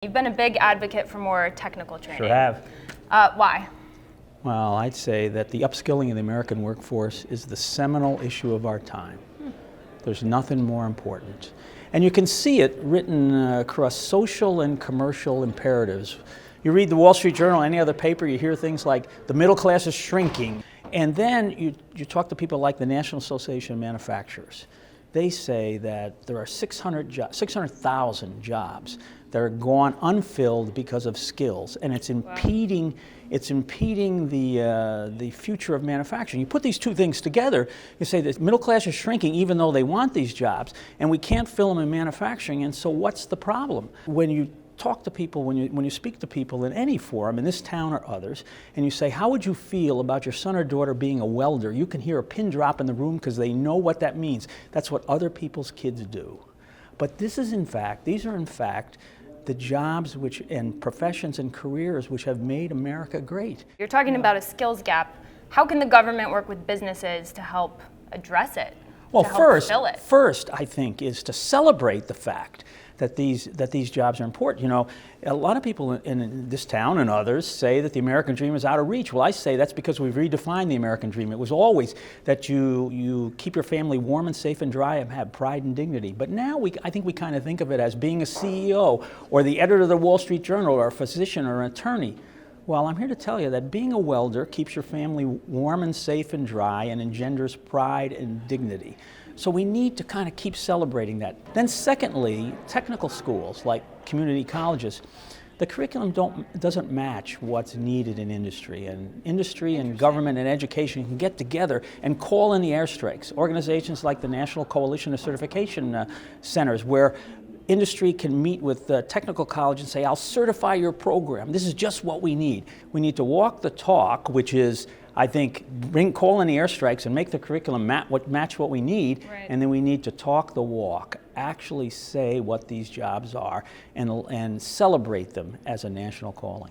You've been a big advocate for more technical training. Sure have. Why? Well, I'd say that the upskilling of the American workforce is the seminal issue of our time. There's nothing more important. And you can see it written across social and commercial imperatives. You read the Wall Street Journal, any other paper, you hear things like the middle class is shrinking. And then you talk to people like the National Association of Manufacturers. They say that there are 600,000 jobs that are gone unfilled because of skills, and it's impeding the future of manufacturing. You put these two things together, you say that middle class is shrinking even though they want these jobs, and we can't fill them in manufacturing, and so what's the problem? When you talk to people, when you speak to people in any forum, in this town or others, and you say, how would you feel about your son or daughter being a welder? You can hear a pin drop in the room because they know what that means. That's what other people's kids do. But these are in fact the jobs and professions and careers which have made America great. You're talking about a skills gap. How can the government work with businesses to help address it? Well, first, I think, is to celebrate the fact that these jobs are important. You know, a lot of people in this town and others say that the American dream is out of reach. Well, I say that's because we've redefined the American dream. It was always that you keep your family warm and safe and dry and have pride and dignity. But now I think we kind of think of it as being a CEO or the editor of the Wall Street Journal or a physician or an attorney. Well, I'm here to tell you that being a welder keeps your family warm and safe and dry and engenders pride and dignity. So we need to kind of keep celebrating that. Then secondly, technical schools like community colleges, the curriculum doesn't match what's needed in industry. And industry and government and education can get together and call in the airstrikes. Organizations like the National Coalition of Certification Centers, where industry can meet with the technical college and say, I'll certify your program. This is just what we need. We need to walk the talk, which is, I think, call in the airstrikes and make the curriculum match what we need, right. And then we need to talk the walk, actually say what these jobs are, and celebrate them as a national calling.